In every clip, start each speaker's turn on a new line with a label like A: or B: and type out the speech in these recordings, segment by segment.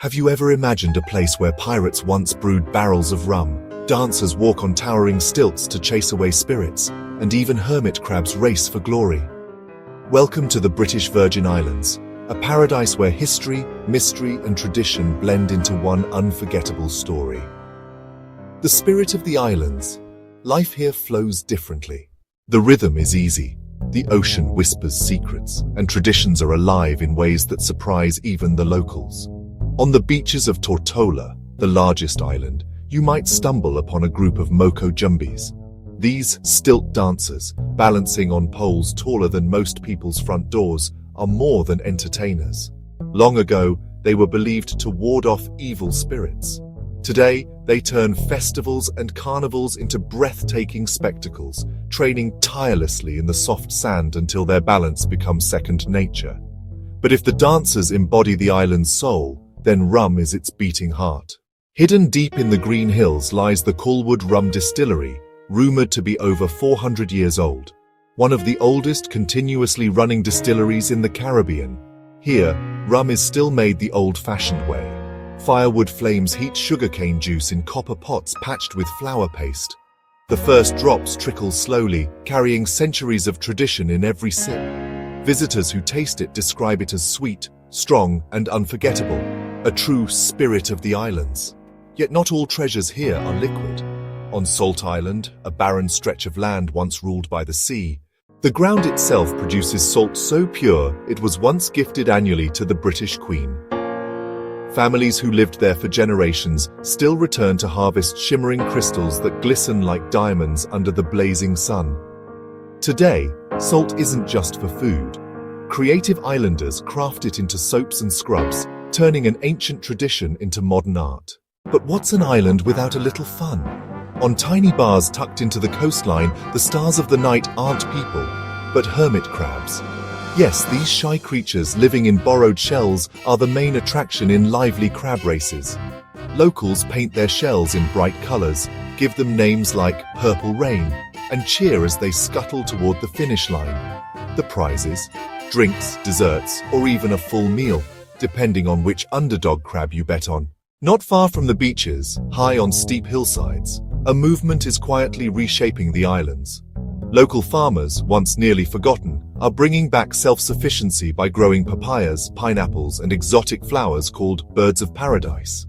A: Have you ever imagined a place where pirates once brewed barrels of rum, dancers walk on towering stilts to chase away spirits, and even hermit crabs race for glory? Welcome to the British Virgin Islands, a paradise where history, mystery, and tradition blend into one unforgettable story. The spirit of the islands. Life here flows differently. The rhythm is easy. The ocean whispers secrets, and traditions are alive in ways that surprise even the locals. On the beaches of Tortola, the largest island, you might stumble upon a group of Moko Jumbies. These stilt dancers, balancing on poles taller than most people's front doors, are more than entertainers. Long ago, they were believed to ward off evil spirits. Today, they turn festivals and carnivals into breathtaking spectacles, training tirelessly in the soft sand until their balance becomes second nature. But if the dancers embody the island's soul, then rum is its beating heart. Hidden deep in the green hills lies the Colwood Rum Distillery, rumored to be over 400 years old. One of the oldest continuously running distilleries in the Caribbean. Here, rum is still made the old-fashioned way. Firewood flames heat sugarcane juice in copper pots patched with flour paste. The first drops trickle slowly, carrying centuries of tradition in every sip. Visitors who taste it describe it as sweet, strong, and unforgettable, a true spirit of the islands. Yet not all treasures here are liquid. On Salt Island, a barren stretch of land once ruled by the sea, the ground itself produces salt so pure it was once gifted annually to the British Queen. Families who lived there for generations still return to harvest shimmering crystals that glisten like diamonds under the blazing sun. Today, salt isn't just for food. Creative islanders craft it into soaps and scrubs, turning an ancient tradition into modern art. But what's an island without a little fun? On tiny bars tucked into the coastline, the stars of the night aren't people, but hermit crabs. Yes, these shy creatures living in borrowed shells are the main attraction in lively crab races. Locals paint their shells in bright colors, give them names like Purple Rain, and cheer as they scuttle toward the finish line. The prizes? Drinks, desserts, or even a full meal, depending on which underdog crab you bet on. Not far from the beaches, high on steep hillsides, a movement is quietly reshaping the islands. Local farmers, once nearly forgotten, are bringing back self-sufficiency by growing papayas, pineapples, and exotic flowers called birds of paradise.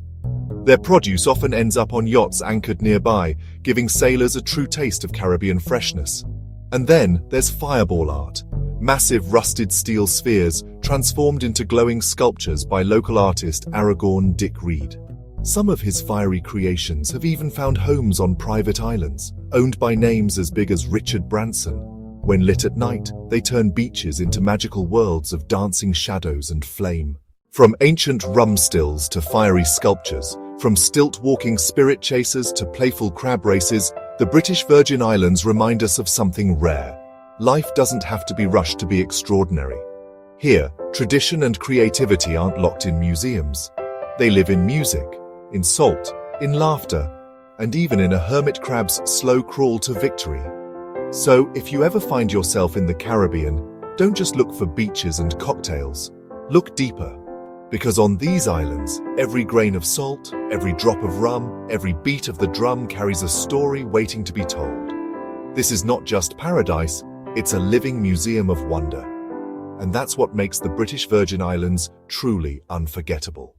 A: Their produce often ends up on yachts anchored nearby, giving sailors a true taste of Caribbean freshness. And then there's fireball art. Massive rusted steel spheres transformed into glowing sculptures by local artist Aragorn Dick Reed. Some of his fiery creations have even found homes on private islands, owned by names as big as Richard Branson. When lit at night, they turn beaches into magical worlds of dancing shadows and flame. From ancient rum stills to fiery sculptures, from stilt-walking spirit chasers to playful crab races, the British Virgin Islands remind us of something rare. Life doesn't have to be rushed to be extraordinary. Here, tradition and creativity aren't locked in museums. They live in music, in salt, in laughter, and even in a hermit crab's slow crawl to victory. So, if you ever find yourself in the Caribbean, don't just look for beaches and cocktails. Look deeper. Because on these islands, every grain of salt, every drop of rum, every beat of the drum carries a story waiting to be told. This is not just paradise, it's a living museum of wonder. And that's what makes the British Virgin Islands truly unforgettable.